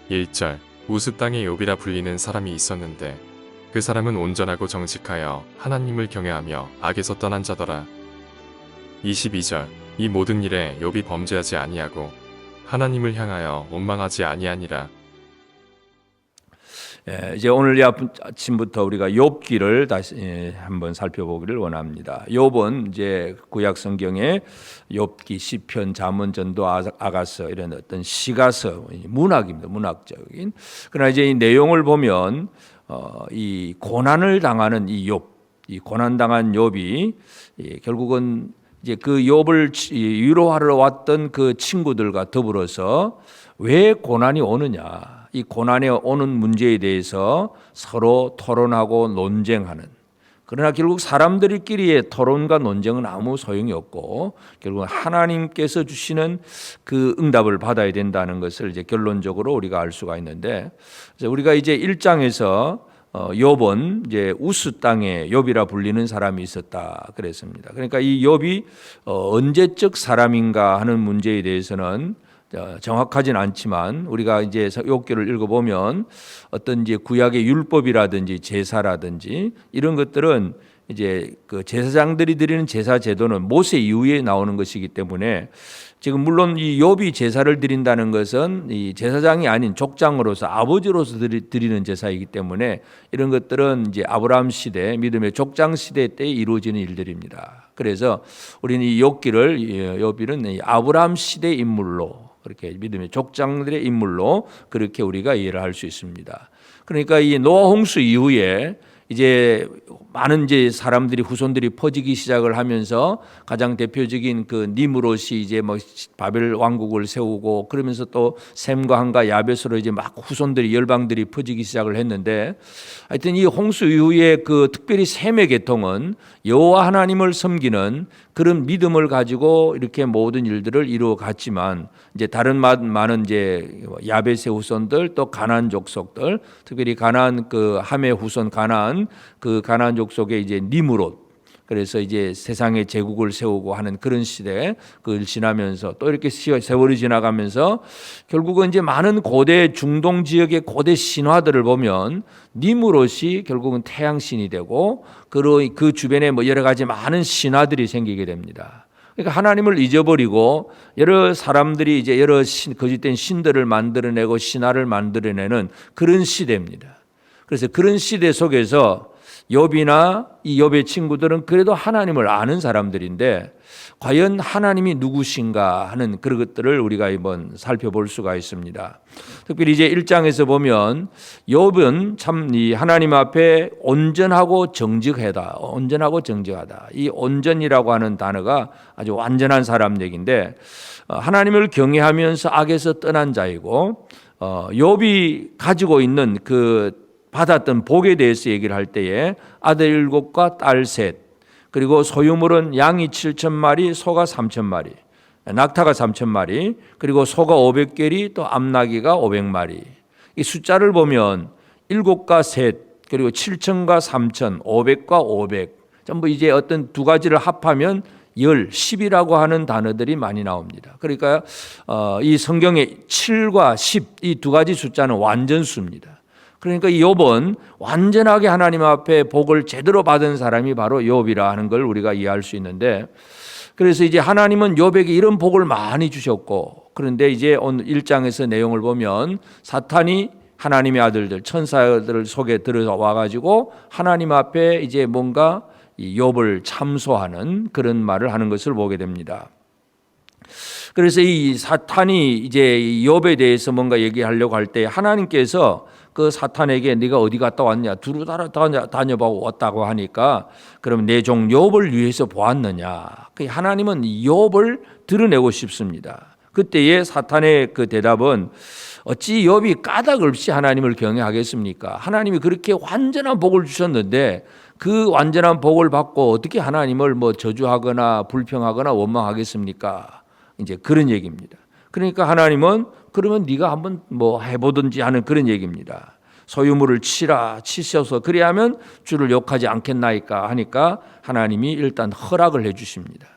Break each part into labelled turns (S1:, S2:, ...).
S1: 1절 우스 땅의 욥이라 불리는 사람이 있었는데 그 사람은 온전하고 정직하여 하나님을 경외하며 악에서 떠난 자더라. 22절 이 모든 일에 욥이 범죄하지 아니하고 하나님을 향하여 원망하지 아니하니라.
S2: 이제 오늘 아침부터 우리가 욥기를 다시 한번 살펴보기를 원합니다. 욥은 이제 구약 성경에 욥기, 시편, 잠언, 전도, 아가서 이런 어떤 시가서, 문학입니다. 문학적인. 그러나 이제 이 내용을 보면 이 고난을 당하는 이 고난 당한 욥이 결국은 이제 그 욥을 위로하러 왔던 그 친구들과 더불어서 왜 고난이 오느냐, 이 고난에 오는 문제에 대해서 서로 토론하고 논쟁하는, 그러나 결국 사람들끼리의 토론과 논쟁은 아무 소용이 없고 결국 하나님께서 주시는 그 응답을 받아야 된다는 것을 이제 결론적으로 우리가 알 수가 있는데, 우리가 이제 1장에서 욥은 이제 우스 땅에 욥이라 불리는 사람이 있었다 그랬습니다. 그러니까 이 욥이 언제적 사람인가 하는 문제에 대해서는 정확하진 않지만 우리가 이제 욥기를 읽어보면 어떤 이제 구약의 율법이라든지 제사라든지 이런 것들은 이제 그 제사장들이 드리는 제사 제도는 모세 이후에 나오는 것이기 때문에 지금 물론 이 욥이 제사를 드린다는 것은 이 제사장이 아닌 족장으로서 아버지로서 드리는 제사이기 때문에 이런 것들은 이제 아브라함 시대 믿음의 족장 시대 때 이루어지는 일들입니다. 그래서 우리는 이 욥기는 아브라함 시대 인물로, 그렇게 믿음의 족장들의 인물로 그렇게 우리가 이해를 할 수 있습니다. 그러니까 이 노아 홍수 이후에 이제 많은 이제 사람들이 후손들이 퍼지기 시작을 하면서 가장 대표적인 그 니므롯이 이제 뭐 바벨 왕국을 세우고 그러면서 또 셈과 함과 야벳으로 이제 막 후손들이 열방들이 퍼지기 시작을 했는데, 하여튼 이 홍수 이후에 그 특별히 셈의 계통은 여호와 하나님을 섬기는 그런 믿음을 가지고 이렇게 모든 일들을 이루어 갔지만, 이제 다른 많은 이제 야벳의 후손들 또 가나안 족속들, 특별히 가나안 그 함의 후손 가나안 족속의 이제 니므롯, 그래서 이제 세상의 제국을 세우고 하는 그런 시대 그걸 지나면서 또 이렇게 세월이 지나가면서 결국은 이제 많은 고대 중동 지역의 고대 신화들을 보면 니므롯이 결국은 태양신이 되고 그 주변에 뭐 여러 가지 많은 신화들이 생기게 됩니다. 그러니까 하나님을 잊어버리고 여러 사람들이 이제 여러 거짓된 신들을 만들어내고 신화를 만들어내는 그런 시대입니다. 그래서 그런 시대 속에서 욥이나 이 욥의 친구들은 그래도 하나님을 아는 사람들인데 과연 하나님이 누구신가 하는 그런 것들을 우리가 이번 살펴볼 수가 있습니다. 특별히 이제 1장에서 보면 욥은 참 이 하나님 앞에 온전하고 정직하다. 이 온전이라고 하는 단어가 아주 완전한 사람 얘기인데, 하나님을 경외하면서 악에서 떠난 자이고, 욥이 가지고 있는 그 받았던 복에 대해서 얘기를 할 때에 아들 7과 딸 3, 그리고 소유물은 양이 7,000마리, 소가 3,000마리, 낙타가 3,000마리, 그리고 소가 500개리, 또 암나귀가 500마리. 이 숫자를 보면 7과 3, 그리고 7,000과 3,000, 500과 500, 전부 이제 어떤 두 가지를 합하면 10이라고 하는 단어들이 많이 나옵니다. 그러니까 이 성경에 7과 10, 이 두 가지 숫자는 완전수입니다. 그러니까 이 욥은 완전하게 하나님 앞에 복을 제대로 받은 사람이 바로 욥이라 하는 걸 우리가 이해할 수 있는데, 그래서 이제 하나님은 욥에게 이런 복을 많이 주셨고, 그런데 이제 오늘 1장에서 내용을 보면 사탄이 하나님의 아들들 천사들 속에 들어와 가지고 하나님 앞에 이제 뭔가 이 욥을 참소하는 그런 말을 하는 것을 보게 됩니다. 그래서 이 사탄이 이제 욥에 대해서 뭔가 얘기하려고 할 때 하나님께서 그 사탄에게 네가 어디 갔다 왔냐, 두루 다녀보고 왔다고 하니까 그럼 내 종 욥을 위해서 보았느냐. 하나님은 욥을 드러내고 싶습니다. 그때의 사탄의 그 대답은 어찌 욥이 까닭 없이 하나님을 경외하겠습니까? 하나님이 그렇게 완전한 복을 주셨는데 그 완전한 복을 받고 어떻게 하나님을 뭐 저주하거나 불평하거나 원망하겠습니까? 이제 그런 얘기입니다. 그러니까 하나님은 그러면 네가 한번 뭐 해보든지 하는 그런 얘기입니다. 소유물을 치셔서 그리하면 주를 욕하지 않겠나이까 하니까 하나님이 일단 허락을 해 주십니다.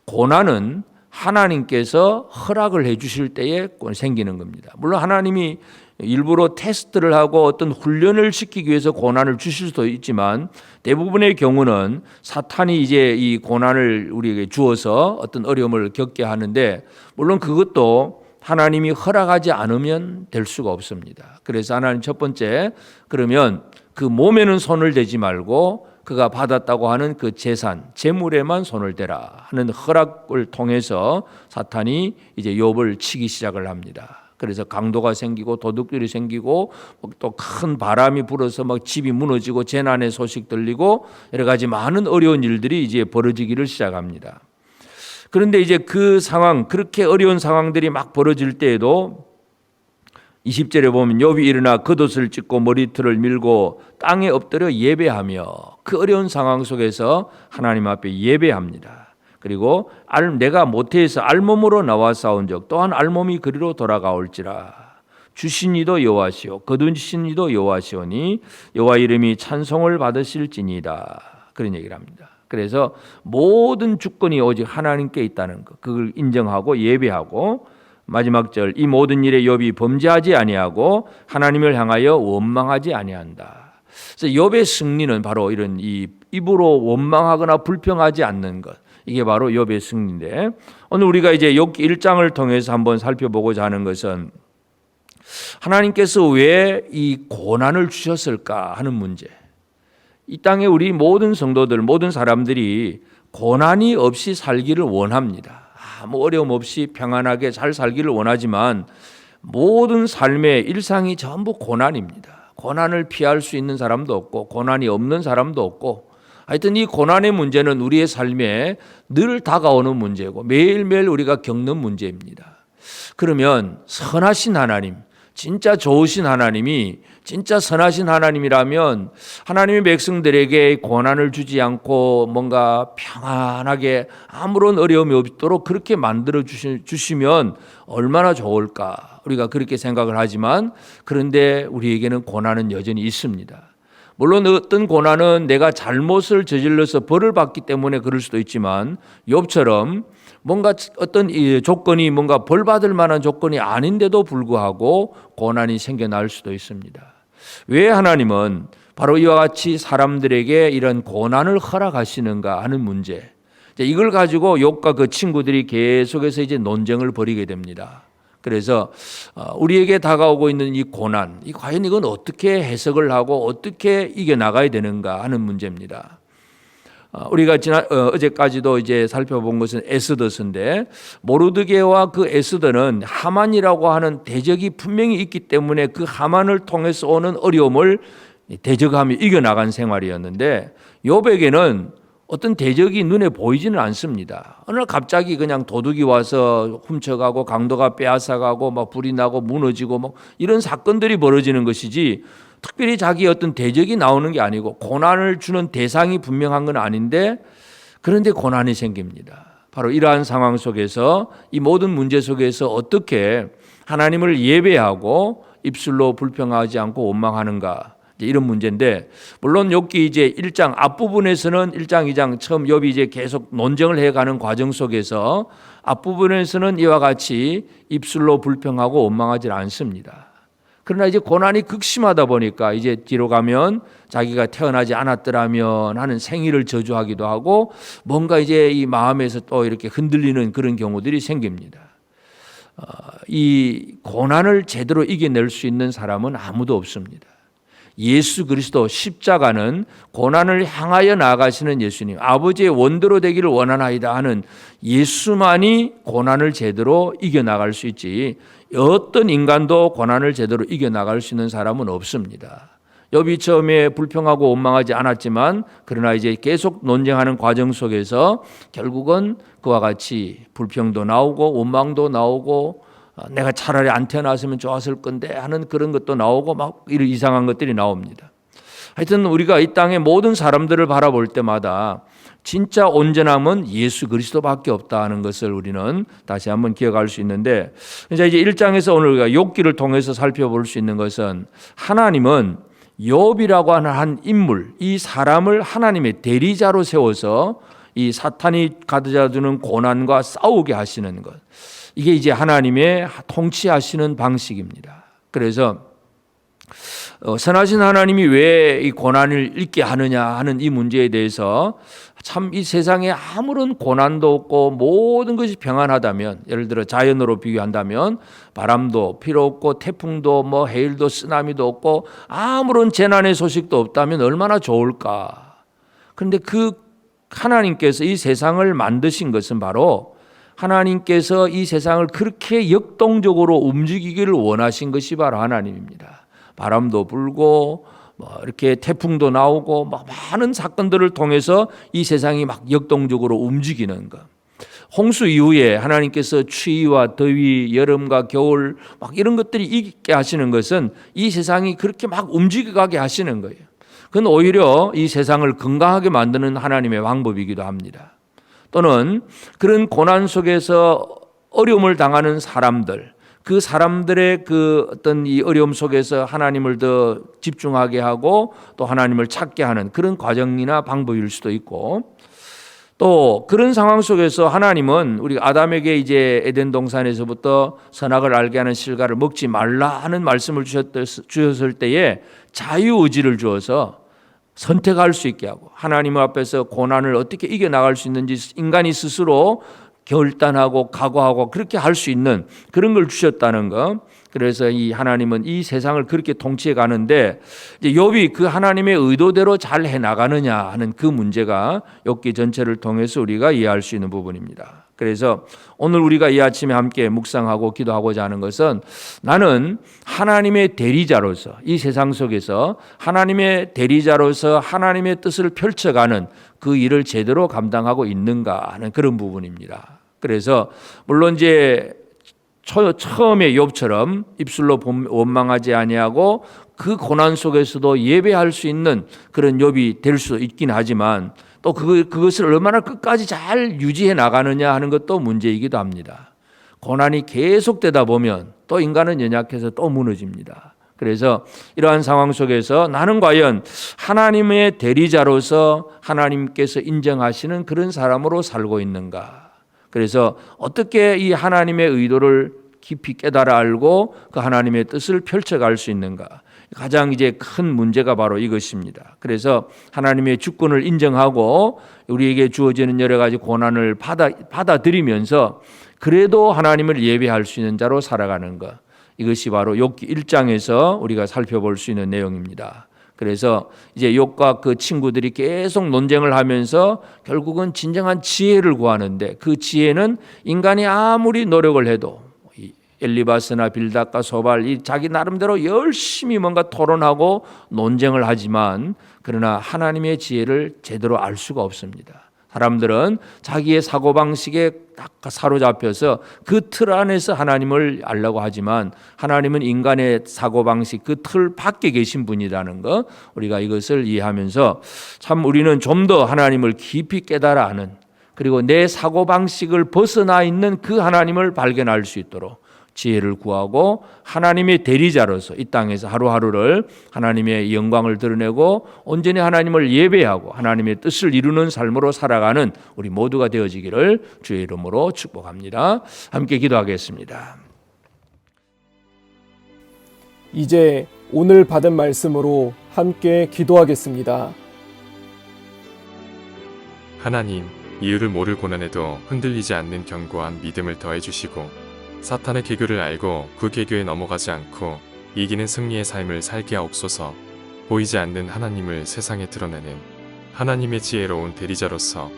S2: 고난은 하나님께서 허락을 해 주실 때에 생기는 겁니다. 물론 하나님이 일부러 테스트를 하고 어떤 훈련을 시키기 위해서 고난을 주실 수도 있지만 대부분의 경우는 사탄이 이제 이 고난을 우리에게 주어서 어떤 어려움을 겪게 하는데 물론 그것도 하나님이 허락하지 않으면 될 수가 없습니다. 그래서 하나님 첫 번째 그러면 그 몸에는 손을 대지 말고 그가 받았다고 하는 그 재산, 재물에만 손을 대라 하는 허락을 통해서 사탄이 이제 욥을 치기 시작을 합니다. 그래서 강도가 생기고 도둑들이 생기고 또 큰 바람이 불어서 막 집이 무너지고 재난의 소식 들리고 여러 가지 많은 어려운 일들이 이제 벌어지기를 시작합니다. 그런데 이제 그 상황, 그렇게 어려운 상황들이 막 벌어질 때에도 20절에 보면 욥이 일어나 겉옷을 찢고 머리털을 밀고 땅에 엎드려 예배하며 그 어려운 상황 속에서 하나님 앞에 예배합니다. 그리고 내가 모태에서 알몸으로 나와 싸운 적 또한 알몸이 그리로 돌아가올지라. 주신 이도 여호와시오 거두신 이도 여호와시오니 여호와 이름이 찬송을 받으실지니이다. 그런 얘기를 합니다. 그래서 모든 주권이 오직 하나님께 있다는 것, 그걸 인정하고 예배하고 마지막 절 이 모든 일에 욥이 범죄하지 아니하고 하나님을 향하여 원망하지 아니한다. 그래서 욥의 승리는 바로 이런 이 입으로 원망하거나 불평하지 않는 것, 이게 바로 욥의 승리인데 오늘 우리가 이제 욥기 1장을 통해서 한번 살펴보고자 하는 것은 하나님께서 왜 이 고난을 주셨을까 하는 문제. 이 땅에 우리 모든 성도들, 모든 사람들이 고난이 없이 살기를 원합니다. 아무 어려움 없이 평안하게 잘 살기를 원하지만 모든 삶의 일상이 전부 고난입니다. 고난을 피할 수 있는 사람도 없고 고난이 없는 사람도 없고 하여튼 이 고난의 문제는 우리의 삶에 늘 다가오는 문제고 매일매일 우리가 겪는 문제입니다. 그러면 선하신 하나님, 진짜 좋으신 하나님이 진짜 선하신 하나님이라면 하나님의 백성들에게 고난을 주지 않고 뭔가 평안하게 아무런 어려움이 없도록 그렇게 만들어 주시면 얼마나 좋을까 우리가 그렇게 생각을 하지만 그런데 우리에게는 고난은 여전히 있습니다. 물론 어떤 고난은 내가 잘못을 저질러서 벌을 받기 때문에 그럴 수도 있지만 욥처럼 뭔가 어떤 조건이 뭔가 벌 받을 만한 조건이 아닌데도 불구하고 고난이 생겨날 수도 있습니다. 왜 하나님은 바로 이와 같이 사람들에게 이런 고난을 허락하시는가 하는 문제. 이걸 가지고 욥과 그 친구들이 계속해서 이제 논쟁을 벌이게 됩니다. 그래서 우리에게 다가오고 있는 이 고난, 과연 이건 어떻게 해석을 하고 어떻게 이겨나가야 되는가 하는 문제입니다. 우리가 어제까지도 이제 살펴본 것은 에스더서인데 모르드게와 그 에스더는 하만이라고 하는 대적이 분명히 있기 때문에 그 하만을 통해서 오는 어려움을 대적하며 이겨나간 생활이었는데 욥에게는 어떤 대적이 눈에 보이지는 않습니다. 어느 날 갑자기 그냥 도둑이 와서 훔쳐가고 강도가 빼앗아가고 막 불이 나고 무너지고 뭐 이런 사건들이 벌어지는 것이지 특별히 자기 어떤 대적이 나오는 게 아니고 고난을 주는 대상이 분명한 건 아닌데 그런데 고난이 생깁니다. 바로 이러한 상황 속에서 이 모든 문제 속에서 어떻게 하나님을 예배하고 입술로 불평하지 않고 원망하는가 이런 문제인데 물론 욥기 이제 1장 앞부분에서는 1장 2장 처음 욥이 이제 계속 논쟁을 해가는 과정 속에서 앞부분에서는 이와 같이 입술로 불평하고 원망하지 않습니다. 그러나 이제 고난이 극심하다 보니까 이제 뒤로 가면 자기가 태어나지 않았더라면 하는 생일을 저주하기도 하고 뭔가 이제 이 마음에서 또 이렇게 흔들리는 그런 경우들이 생깁니다. 이 고난을 제대로 이겨낼 수 있는 사람은 아무도 없습니다. 예수 그리스도 십자가는 고난을 향하여 나아가시는 예수님, 아버지의 원대로 되기를 원하나이다 하는 예수만이 고난을 제대로 이겨나갈 수 있지 어떤 인간도 고난을 제대로 이겨나갈 수 있는 사람은 없습니다. 욥이 처음에 불평하고 원망하지 않았지만 그러나 이제 계속 논쟁하는 과정 속에서 결국은 그와 같이 불평도 나오고 원망도 나오고 내가 차라리 안 태어났으면 좋았을 건데 하는 그런 것도 나오고 막 이런 이상한 것들이 나옵니다. 하여튼 우리가 이 땅의 모든 사람들을 바라볼 때마다 진짜 온전함은 예수 그리스도밖에 없다 하는 것을 우리는 다시 한번 기억할 수 있는데 이제 1장에서 오늘 우리가 욥기를 통해서 살펴볼 수 있는 것은 하나님은 욥이라고 하는 한 인물, 이 사람을 하나님의 대리자로 세워서 이 사탄이 가져다 주는 고난과 싸우게 하시는 것. 이게 이제 하나님의 통치하시는 방식입니다. 그래서 선하신 하나님이 왜 이 고난을 잊게 하느냐 하는 이 문제에 대해서 참 이 세상에 아무런 고난도 없고 모든 것이 평안하다면, 예를 들어 자연으로 비교한다면 바람도 필요 없고 태풍도 뭐 해일도 쓰나미도 없고 아무런 재난의 소식도 없다면 얼마나 좋을까. 그런데 그 하나님께서 이 세상을 만드신 것은 바로 하나님께서 이 세상을 그렇게 역동적으로 움직이기를 원하신 것이 바로 하나님입니다. 바람도 불고 뭐 이렇게 태풍도 나오고 막 많은 사건들을 통해서 이 세상이 막 역동적으로 움직이는 것. 홍수 이후에 하나님께서 추위와 더위, 여름과 겨울 막 이런 것들이 있게 하시는 것은 이 세상이 그렇게 막 움직여가게 하시는 거예요. 그건 오히려 이 세상을 건강하게 만드는 하나님의 방법이기도 합니다. 또는 그런 고난 속에서 어려움을 당하는 사람들, 그 사람들의 그 어떤 이 어려움 속에서 하나님을 더 집중하게 하고 또 하나님을 찾게 하는 그런 과정이나 방법일 수도 있고, 또 그런 상황 속에서 하나님은 우리 아담에게 이제 에덴 동산에서부터 선악을 알게 하는 실과를 먹지 말라 하는 말씀을 주셨을 때에 자유의지를 주어서 선택할 수 있게 하고 하나님 앞에서 고난을 어떻게 이겨나갈 수 있는지 인간이 스스로 결단하고 각오하고 그렇게 할 수 있는 그런 걸 주셨다는 거. 그래서 이 하나님은 이 세상을 그렇게 통치해 가는데 이제 욥이 그 하나님의 의도대로 잘 해 나가느냐 하는 그 문제가 욥기 전체를 통해서 우리가 이해할 수 있는 부분입니다. 그래서 오늘 우리가 이 아침에 함께 묵상하고 기도하고자 하는 것은, 나는 하나님의 대리자로서 이 세상 속에서 하나님의 대리자로서 하나님의 뜻을 펼쳐가는 그 일을 제대로 감당하고 있는가 하는 그런 부분입니다. 그래서 물론 이제 처음에 욥처럼 입술로 원망하지 아니하고 그 고난 속에서도 예배할 수 있는 그런 욥이 될 수 있긴 하지만 또 그것을 얼마나 끝까지 잘 유지해 나가느냐 하는 것도 문제이기도 합니다. 고난이 계속되다 보면 또 인간은 연약해서 또 무너집니다. 그래서 이러한 상황 속에서 나는 과연 하나님의 대리자로서 하나님께서 인정하시는 그런 사람으로 살고 있는가? 그래서 어떻게 이 하나님의 의도를 깊이 깨달아 알고 그 하나님의 뜻을 펼쳐갈 수 있는가? 가장 이제 큰 문제가 바로 이것입니다. 그래서 하나님의 주권을 인정하고 우리에게 주어지는 여러 가지 고난을 받아들이면서 그래도 하나님을 예배할 수 있는 자로 살아가는 것. 이것이 바로 욥기 1장에서 우리가 살펴볼 수 있는 내용입니다. 그래서 이제 욥과 그 친구들이 계속 논쟁을 하면서 결국은 진정한 지혜를 구하는데, 그 지혜는 인간이 아무리 노력을 해도 엘리바스나 빌닷과 소발 이 자기 나름대로 열심히 뭔가 토론하고 논쟁을 하지만 그러나 하나님의 지혜를 제대로 알 수가 없습니다. 사람들은 자기의 사고방식에 딱 사로잡혀서 그 틀 안에서 하나님을 알려고 하지만 하나님은 인간의 사고방식 그 틀 밖에 계신 분이라는 것, 우리가 이것을 이해하면서 참 우리는 좀 더 하나님을 깊이 깨달아 아는, 그리고 내 사고방식을 벗어나 있는 그 하나님을 발견할 수 있도록 지혜를 구하고 하나님의 대리자로서 이 땅에서 하루하루를 하나님의 영광을 드러내고 온전히 하나님을 예배하고 하나님의 뜻을 이루는 삶으로 살아가는 우리 모두가 되어지기를 주의 이름으로 축복합니다. 함께 기도하겠습니다.
S3: 이제 오늘 받은 말씀으로 함께 기도하겠습니다.
S1: 하나님, 이유를 모를 고난에도 흔들리지 않는 견고한 믿음을 더해 주시고 사탄의 계교를 알고 그 계교에 넘어가지 않고 이기는 승리의 삶을 살게 하옵소서. 보이지 않는 하나님을 세상에 드러내는 하나님의 지혜로운 대리자로서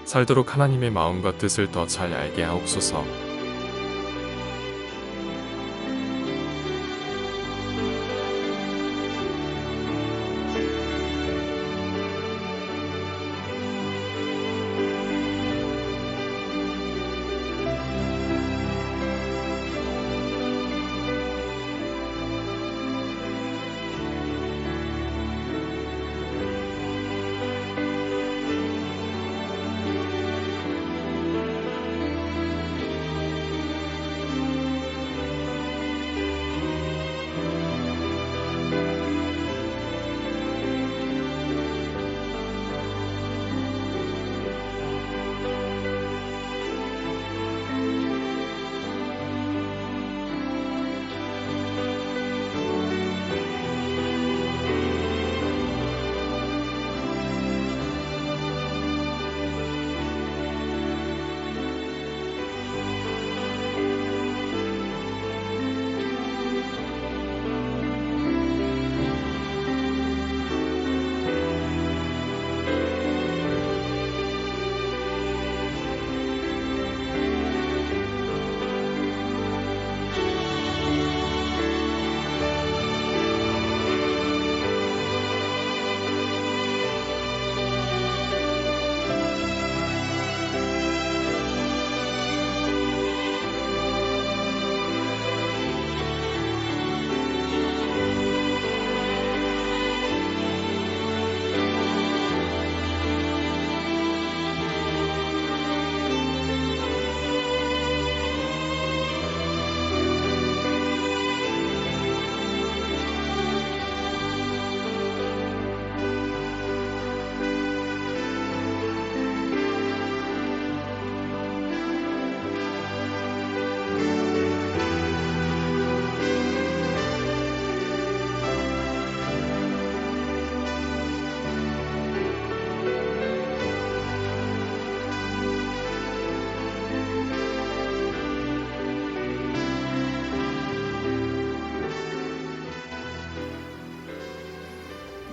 S1: 살도록 하나님의 마음과 뜻을 더 잘 알게 하옵소서.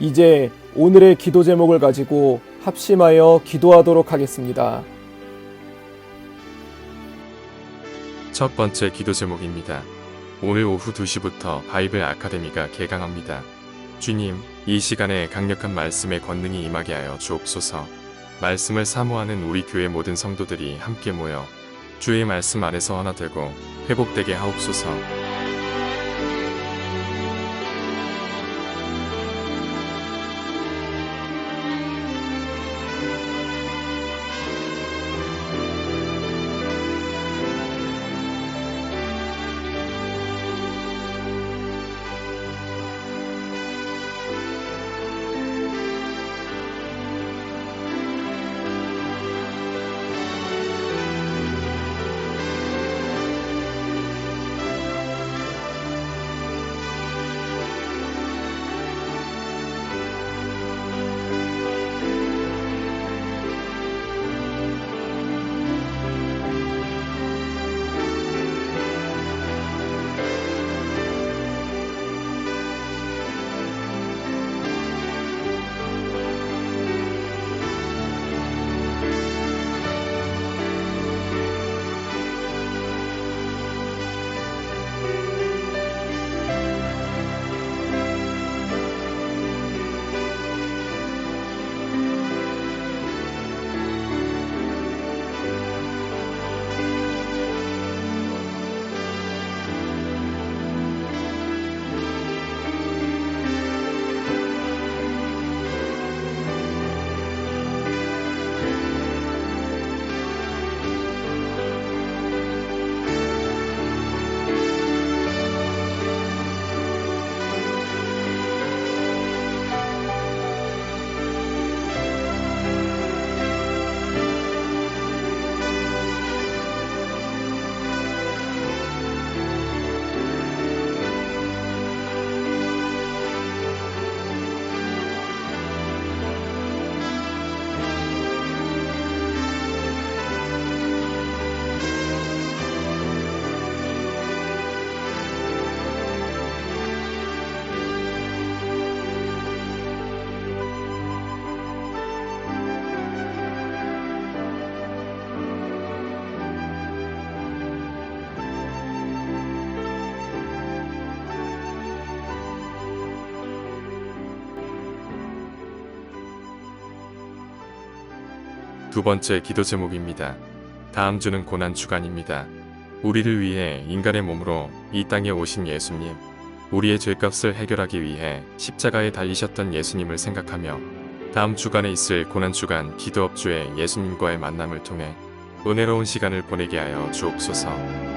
S3: 이제 오늘의 기도 제목을 가지고 합심하여 기도하도록 하겠습니다.
S1: 첫 번째 기도 제목입니다. 오늘 오후 2시부터 바이블 아카데미가 개강합니다. 주님, 이 시간에 강력한 말씀의 권능이 임하게 하여 주옵소서. 말씀을 사모하는 우리 교회 모든 성도들이 함께 모여 주의 말씀 안에서 하나 되고 회복되게 하옵소서. 두 번째 기도 제목입니다. 다음 주는 고난 주간입니다. 우리를 위해 인간의 몸으로 이 땅에 오신 예수님, 우리의 죄값을 해결하기 위해 십자가에 달리셨던 예수님을 생각하며 다음 주간에 있을 고난 주간 기도 업주의 예수님과의 만남을 통해 은혜로운 시간을 보내게 하여 주옵소서.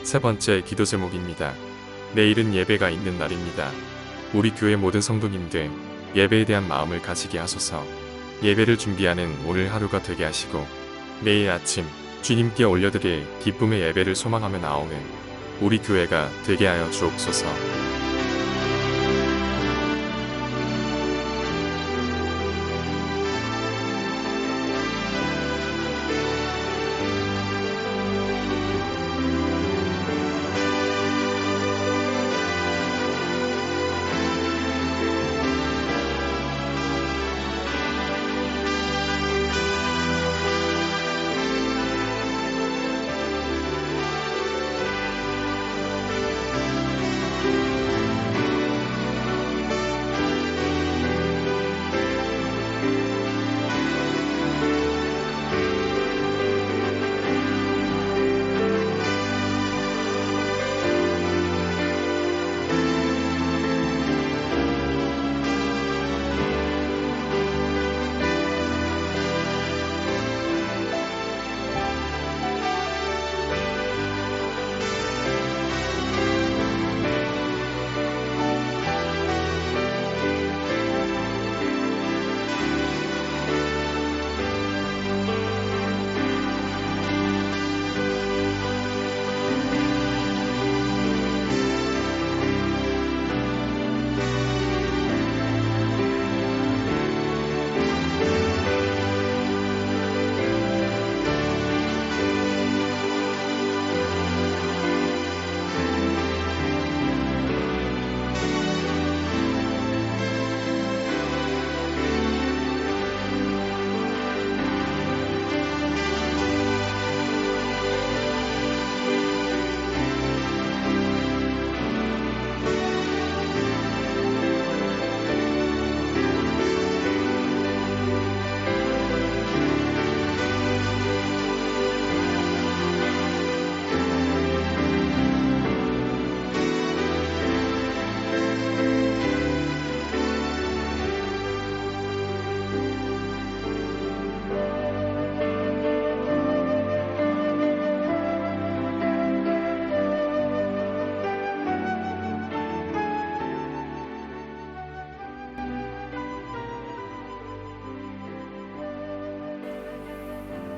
S1: 세 번째 기도 제목입니다. 내일은 예배가 있는 날입니다. 우리 교회 모든 성도님들 예배에 대한 마음을 가지게 하소서. 예배를 준비하는 오늘 하루가 되게 하시고 내일 아침 주님께 올려드릴 기쁨의 예배를 소망하며 나오는 우리 교회가 되게 하여 주옵소서.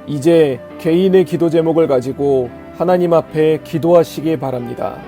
S3: 이제 개인의 기도 제목을 가지고 하나님 앞에 기도하시기 바랍니다.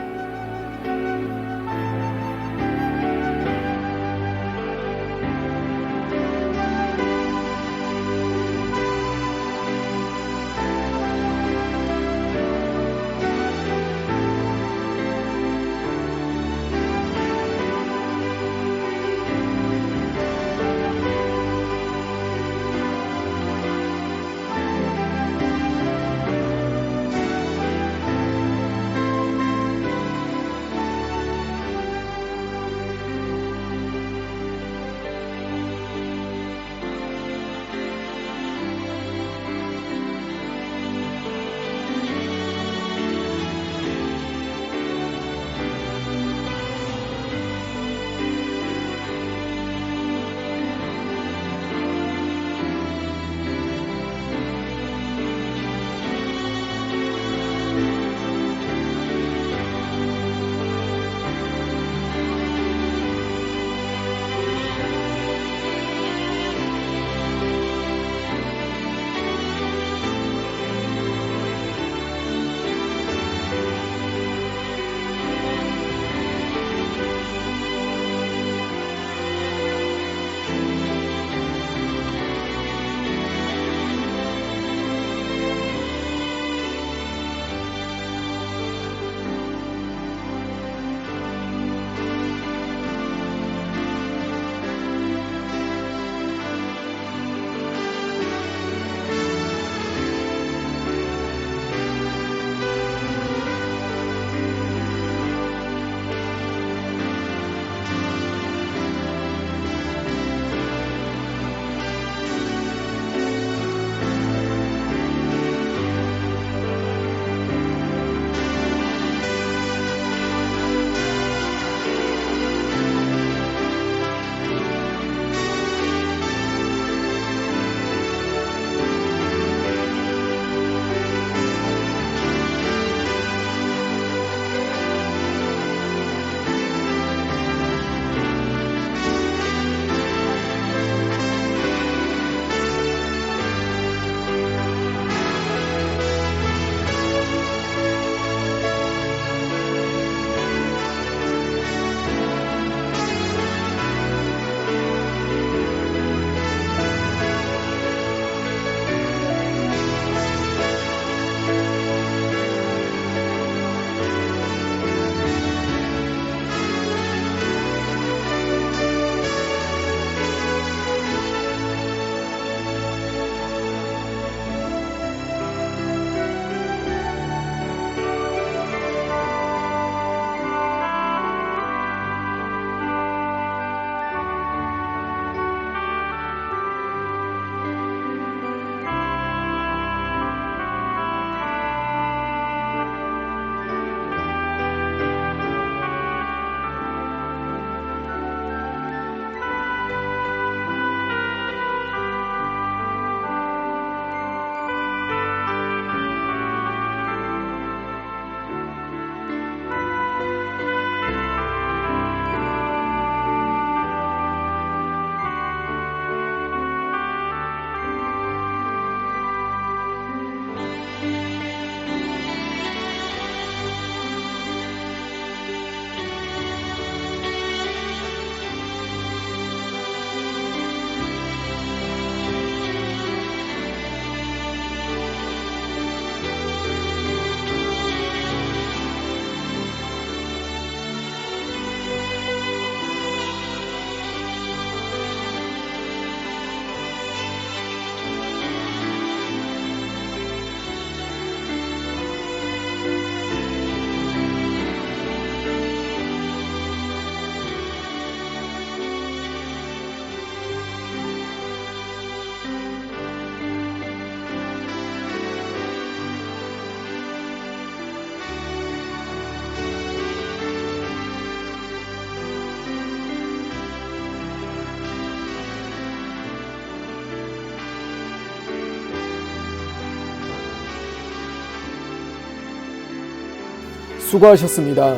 S3: 수고하셨습니다.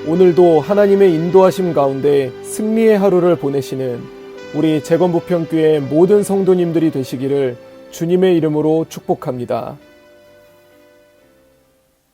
S3: 오늘도 하나님의 인도하심 가운데 승리의 하루를 보내시는 우리 재건부평교회 모든 성도님들이 되시기를 주님의 이름으로 축복합니다.